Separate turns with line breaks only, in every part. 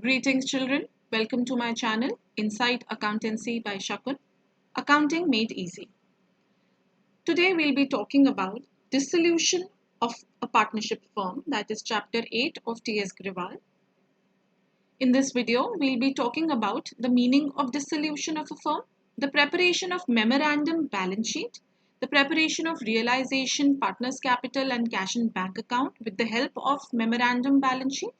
Greetings, children. Welcome to my channel, Insight Accountancy by Shakun, Accounting Made Easy. Today, we'll be talking about dissolution of a partnership firm, that is Chapter 8 of T.S. Grewal. In this video, we'll be talking about the meaning of dissolution of a firm, the preparation of memorandum balance sheet, the preparation of realization, partners' capital, and cash in bank account with the help of memorandum balance sheet.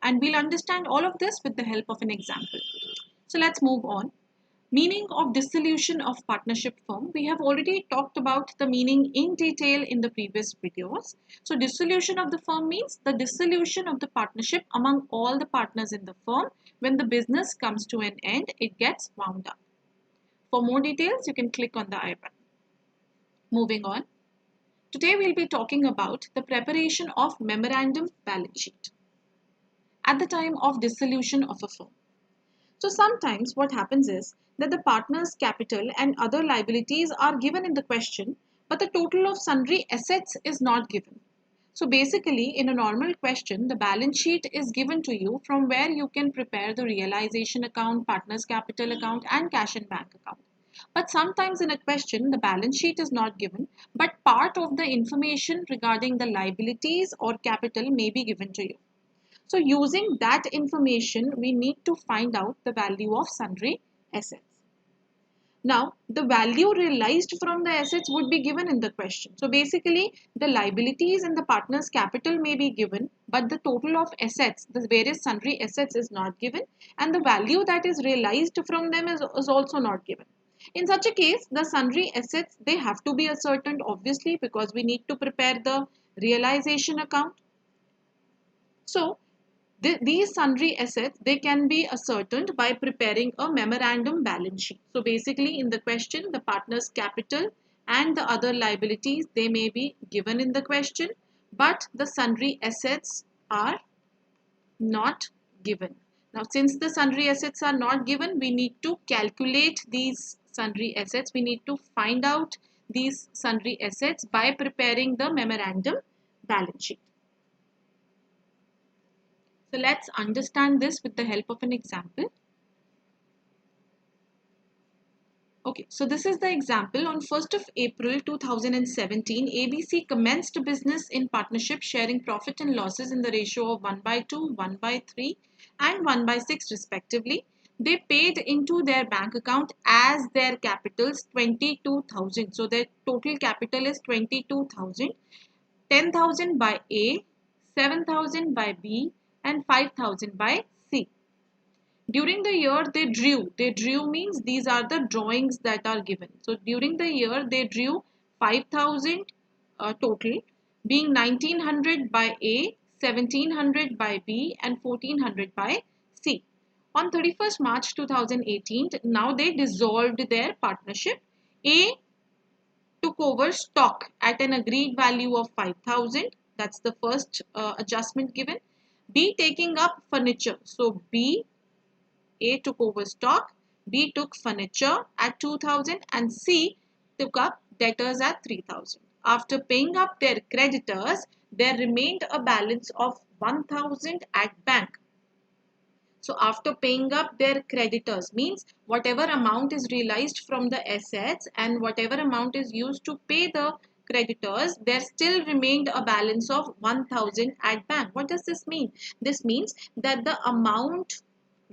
And we'll understand all of this with the help of an example. So let's move on. Meaning of dissolution of partnership firm. We have already talked about the meaning in detail in the previous videos. So dissolution of the firm means the dissolution of the partnership among all the partners in the firm. When the business comes to an end, it gets wound up. For more details, you can click on the I button. Moving on. Today we'll be talking about the preparation of memorandum balance sheet at the time of dissolution of a firm. So sometimes what happens is that the partner's capital and other liabilities are given in the question, but the total of sundry assets is not given. So basically, in a normal question, the balance sheet is given to you from where you can prepare the realization account, partner's capital account, and cash and bank account. But sometimes in a question, the balance sheet is not given, but part of the information regarding the liabilities or capital may be given to you. So using that information, we need to find out the value of sundry assets. Now, the value realized from the assets would be given in the question. So basically, the liabilities and the partner's capital may be given, but the total of assets, the various sundry assets is not given, and the value that is realized from them is also not given. In such a case, the sundry assets, they have to be ascertained obviously because we need to prepare the realization account. So, these sundry assets, they can be ascertained by preparing a memorandum balance sheet. So basically in the question, the partner's capital and the other liabilities, they may be given in the question, but the sundry assets are not given. Now since the sundry assets are not given, we need to calculate these sundry assets. We need to find out these sundry assets by preparing the memorandum balance sheet. So let's understand this with the help of an example. Okay, so this is the example. On 1st of April 2017, ABC commenced business in partnership, sharing profit and losses in the ratio of 1/2, 1/3 and 1/6 respectively. They paid into their bank account as their capitals 22,000. So their total capital is 22,000. 10,000 by A, 7,000 by B and 5,000 by C. During the year they drew means these are the drawings that are given. So during the year they drew 5,000 total, being 1,900 by A, 1,700 by B and 1,400 by C. On 31st March 2018, now they dissolved their partnership. A took over stock at an agreed value of 5,000. That's the first adjustment given. B taking up furniture. So A took over stock, B took furniture at 2,000 and C took up debtors at 3,000. After paying up their creditors, there remained a balance of 1,000 at bank. So after paying up their creditors means whatever amount is realized from the assets and whatever amount is used to pay the creditors, there still remained a balance of 1,000 at bank. What does this mean? This means that the amount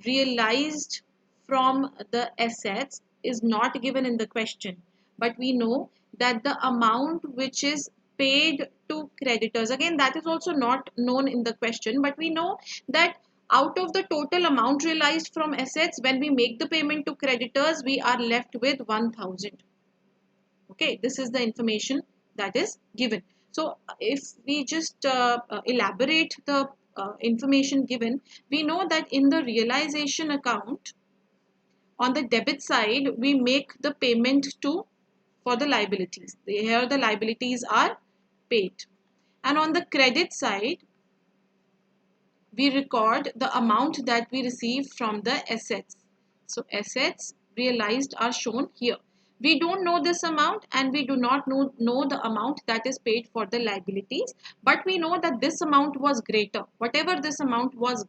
realized from the assets is not given in the question, but we know that the amount which is paid to creditors, again that is also not known in the question, but we know that out of the total amount realized from assets, when we make the payment to creditors, we are left with 1,000. Okay, this is the information that is given. So if we just elaborate the information given, we know that in the realization account, on the debit side, we make the payment to for the liabilities. Here the liabilities are paid. And on the credit side, we record the amount that we receive from the assets. So assets realized are shown here. We don't know this amount and we do not know the amount that is paid for the liabilities, but we know that this amount was greater. Whatever this amount was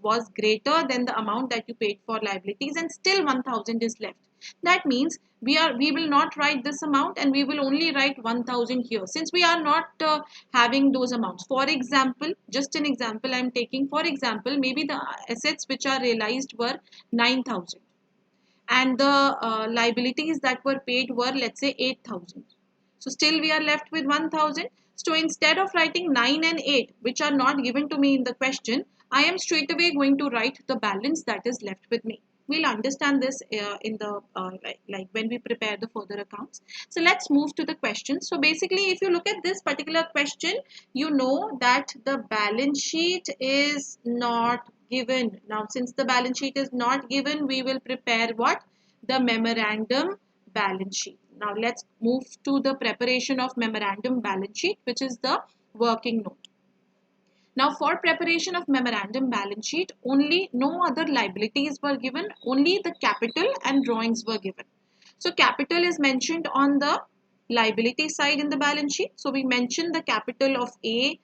was greater than the amount that you paid for liabilities, and still 1000 is left. That means we will not write this amount, and we will only write 1000 here, since we are not having those amounts. For example, just an example I am taking. For example, maybe the assets which are realized were 9000, and the liabilities that were paid were, let's say, 8000. So still we are left with 1000. So instead of writing 9 and 8, which are not given to me in the question, I am straight away going to write the balance that is left with me. We'll understand this in the like when we prepare the further accounts. So let's move to the question. So basically, if you look at this particular question, you know that the balance sheet is not given. Now, since the balance sheet is not given, we will prepare what? The memorandum balance sheet. Now let's move to the preparation of memorandum balance sheet, which is the working note. Now for preparation of memorandum balance sheet, only no other liabilities were given, only the capital and drawings were given. So capital is mentioned on the liability side in the balance sheet. So we mentioned the capital of A,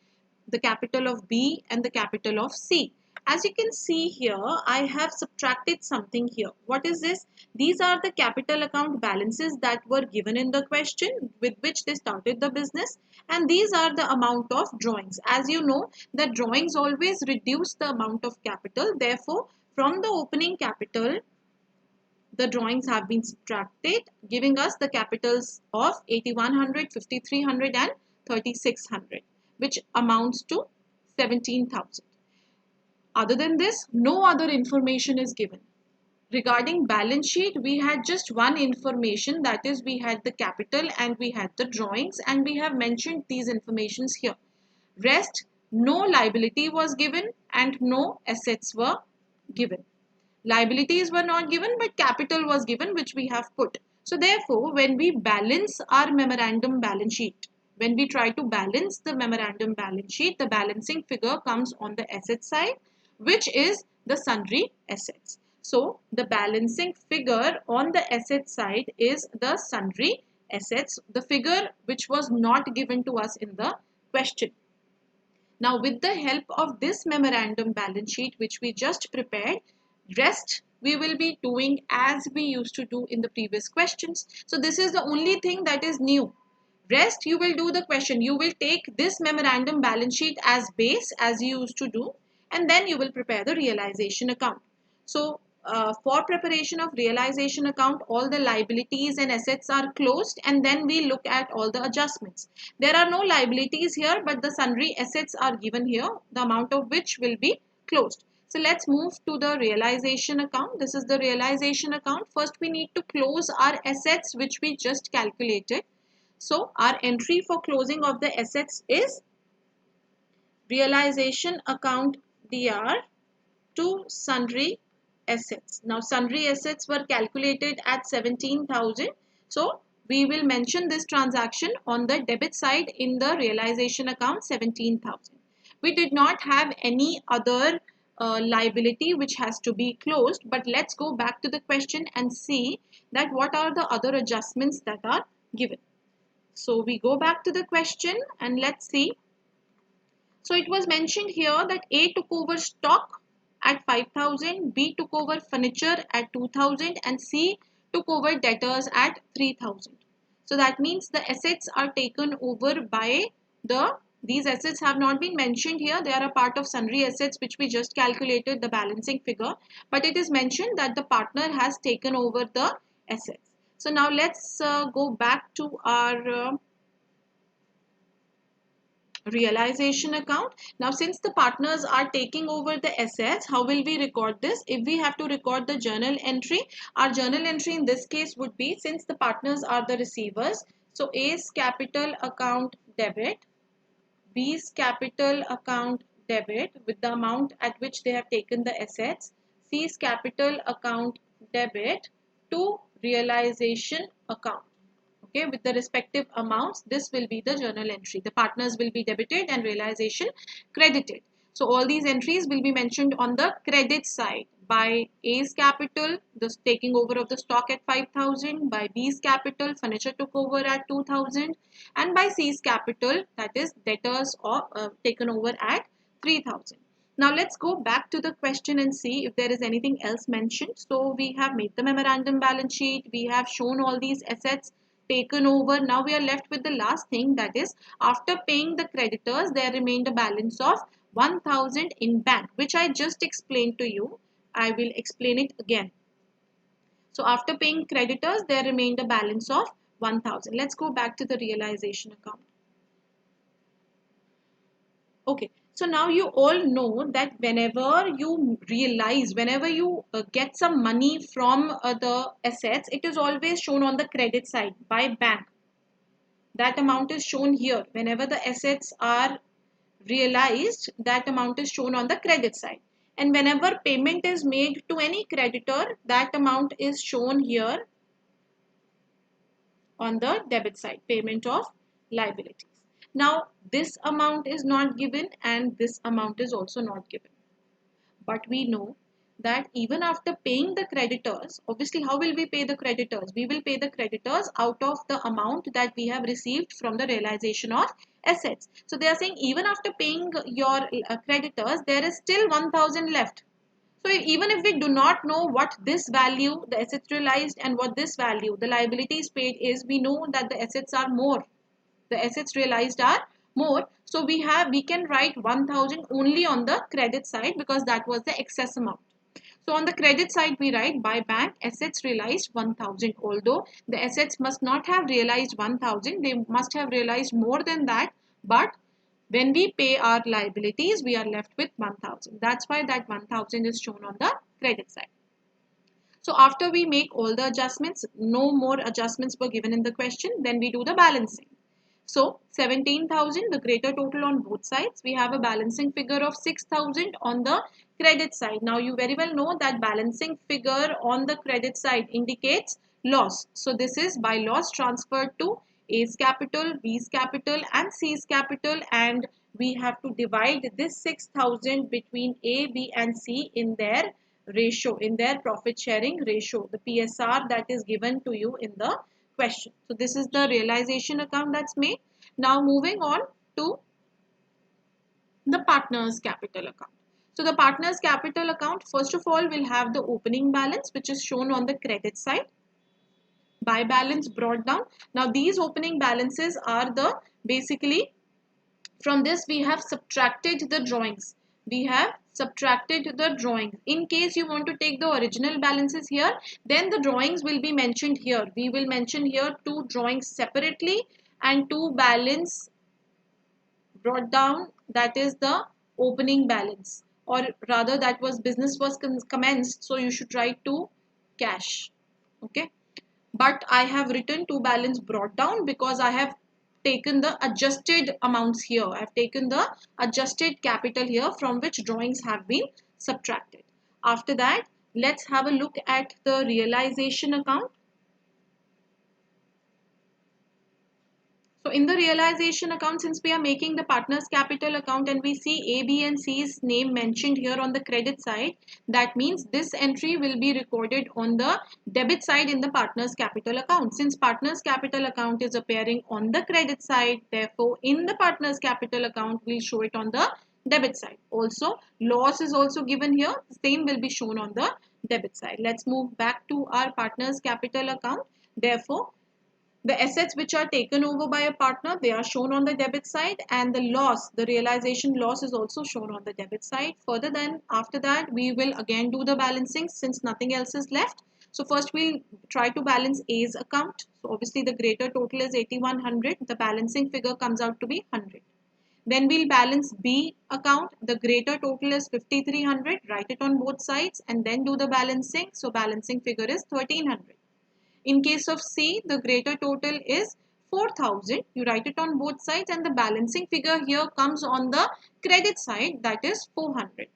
the capital of B, and the capital of C. As you can see here, I have subtracted something here. What is this? These are the capital account balances that were given in the question with which they started the business, and these are the amount of drawings. As you know, the drawings always reduce the amount of capital. Therefore, from the opening capital, the drawings have been subtracted, giving us the capitals of 8100, 5300 and 3600, which amounts to 17,000. Other than this, no other information is given. Regarding balance sheet, we had just one information, that is we had the capital and we had the drawings, and we have mentioned these informations here. Rest, no liability was given and no assets were given. Liabilities were not given, but capital was given, which we have put. So therefore, when we balance our memorandum balance sheet, when we try to balance the memorandum balance sheet, the balancing figure comes on the asset side, which is the sundry assets. So the balancing figure on the asset side is the sundry assets, the figure which was not given to us in the question. Now, with the help of this memorandum balance sheet which we just prepared, rest we will be doing as we used to do in the previous questions. So this is the only thing that is new. Rest you will do the question. You will take this memorandum balance sheet as base as you used to do, and then you will prepare the realization account. So for preparation of realization account, all the liabilities and assets are closed, and then we look at all the adjustments. There are no liabilities here, but the sundry assets are given here, the amount of which will be closed. So let's move to the realization account. This is the realization account. First, we need to close our assets which we just calculated. So our entry for closing of the assets is realization account DR to sundry assets. Now sundry assets were calculated at 17,000. So we will mention this transaction on the debit side in the realization account, 17,000. We did not have any other liability which has to be closed, but let's go back to the question and see that what are the other adjustments that are given. So we go back to the question and let's see. So it was mentioned here that A took over stock at 5,000, B took over furniture at 2,000, and C took over debtors at 3,000. So that means the assets are taken over by these assets have not been mentioned here. They are a part of sundry assets which we just calculated the balancing figure, but it is mentioned that the partner has taken over the assets. So now let's go back to our realization account. Now since the partners are taking over the assets, how will we record this? If we have to record the journal entry, our journal entry in this case would be, since the partners are the receivers, so A's capital account debit, B's capital account debit with the amount at which they have taken the assets, C's capital account debit to realization account. Okay, with the respective amounts, this will be the journal entry. The partners will be debited and realization credited. So all these entries will be mentioned on the credit side. By A's capital, the taking over of the stock at 5,000. By B's capital, furniture took over at 2,000. And by C's capital, that is debtors or taken over at 3,000. Now let's go back to the question and see if there is anything else mentioned. So we have made the memorandum balance sheet. We have shown all these assets taken over. Now we are left with the last thing, that is after paying the creditors there remained a balance of 1000 in bank, which I just explained to you. I will explain it again. So after paying creditors there remained a balance of 1000. Let's go back to the realization account. Okay, so now you all know that whenever you realize, whenever you get some money from the assets, it is always shown on the credit side by bank. That amount is shown here. Whenever the assets are realized, that amount is shown on the credit side. And whenever payment is made to any creditor, that amount is shown here on the debit side, payment of liabilities. Now, this amount is not given and this amount is also not given. But we know that even after paying the creditors, obviously how will we pay the creditors? We will pay the creditors out of the amount that we have received from the realization of assets. So they are saying even after paying your creditors, there is still 1000 left. So even if we do not know what this value, the assets realized, and what this value, the liabilities paid is, we know that the assets are more. The assets realized are more. So we can write 1000 only on the credit side because that was the excess amount. So on the credit side we write by bank assets realized 1000. Although the assets must not have realized 1000, they must have realized more than that. But when we pay our liabilities, we are left with 1000. That's why that 1000 is shown on the credit side. So after we make all the adjustments, no more adjustments were given in the question, then we do the balancing. So 17,000, the greater total on both sides. We have a balancing figure of 6,000 on the credit side. Now you very well know that balancing figure on the credit side indicates loss. So this is by loss transferred to A's capital, B's capital and C's capital, and we have to divide this 6,000 between A, B and C in their ratio, in their profit sharing ratio, the PSR that is given to you in the question. So this is the realization account that's made. Now moving on to the partners capital account. So the partners capital account first of all will have the opening balance, which is shown on the credit side by balance brought down. Now these opening balances are the basically, from this we have subtracted the drawings. We have subtracted the drawings. In case you want to take the original balances here, then the drawings will be mentioned here. We will mention here two drawings separately and two balance brought down, that is the opening balance, or rather that was business was commenced, so you should write to cash. Okay, but I have written to balance brought down because I have taken the adjusted amounts here. I have taken the adjusted capital here from which drawings have been subtracted. After that, let's have a look at the realization account. So in the realization account, since we are making the partners capital account and we see A, B and C's name mentioned here on the credit side, that means this entry will be recorded on the debit side in the partners capital account. Since partners capital account is appearing on the credit side, therefore in the partners capital account we'll show it on the debit side. Also loss is also given here, same will be shown on the debit side. Let's move back to our partners capital account. Therefore the assets which are taken over by a partner, they are shown on the debit side, and the loss, the realization loss, is also shown on the debit side. Further then, after that, we will again do the balancing since nothing else is left. So first we'll try to balance A's account. So obviously the greater total is 8100. The balancing figure comes out to be 100. Then we'll balance B account. The greater total is 5300. Write it on both sides and then do the balancing. So balancing figure is 1300. In case of C, the greater total is 4000. You write it on both sides and the balancing figure here comes on the credit side, that is 400.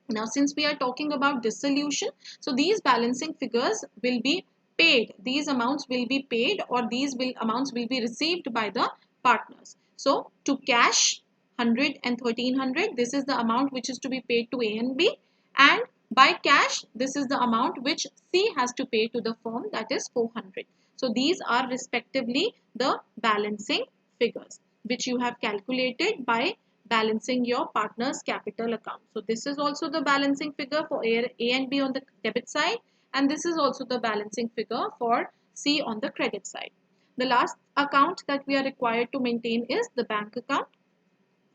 Now since we are talking about dissolution, so these balancing figures will be paid. These amounts will be paid, or these amounts will be received by the partners. So to cash 100 and 1300, this is the amount which is to be paid to A and B, and by cash this is the amount which C has to pay to the firm, that is 400. So these are respectively the balancing figures which you have calculated by balancing your partner's capital account. So this is also the balancing figure for A and B on the debit side, and this is also the balancing figure for C on the credit side. The last account that we are required to maintain is the bank account.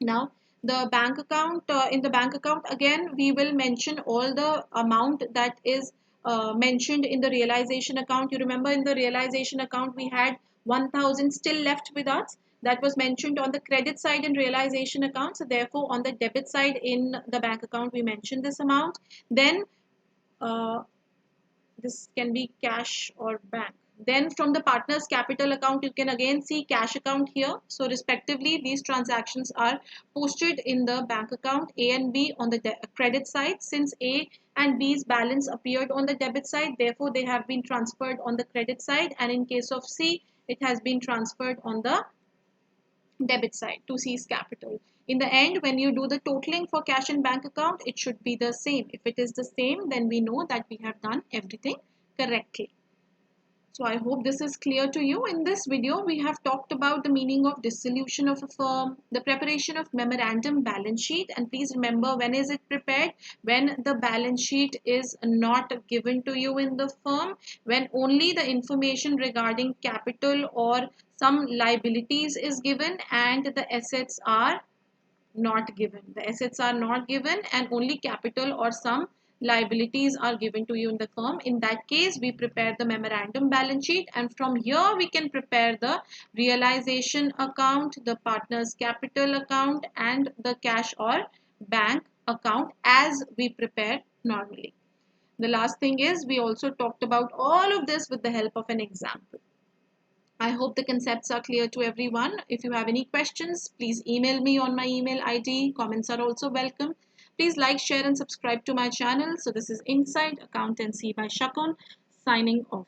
Now, the bank account, in the bank account, again, we will mention all the amount that is mentioned in the realization account. You remember in the realization account, we had 1000 still left with us. That was mentioned on the credit side in realization account. So therefore, on the debit side in the bank account, we mentioned this amount. Then uh, this can be cash or bank. Then from the partner's capital account, you can again see cash account here. So respectively, these transactions are posted in the bank account A and B on the credit side. Since A and B's balance appeared on the debit side, therefore they have been transferred on the credit side. And in case of C, it has been transferred on the debit side to C's capital. In the end, when you do the totaling for cash and bank account, it should be the same. If it is the same, then we know that we have done everything correctly. So I hope this is clear to you. In this video, we have talked about the meaning of dissolution of a firm, the preparation of memorandum balance sheet, and please remember, when is it prepared? When the balance sheet is not given to you in the firm, when only the information regarding capital or some liabilities is given and the assets are not given. The assets are not given and only capital or some liabilities are given to you in the firm. In that case, we prepare the memorandum balance sheet, and from here we can prepare the realization account, the partner's capital account, and the cash or bank account as we prepare normally. The last thing is, we also talked about all of this with the help of an example. I hope the concepts are clear to everyone. If you have any questions, please email me on my email ID. Comments are also welcome. Please like, share and subscribe to my channel. So this is Inside Accountancy by Shakun signing off.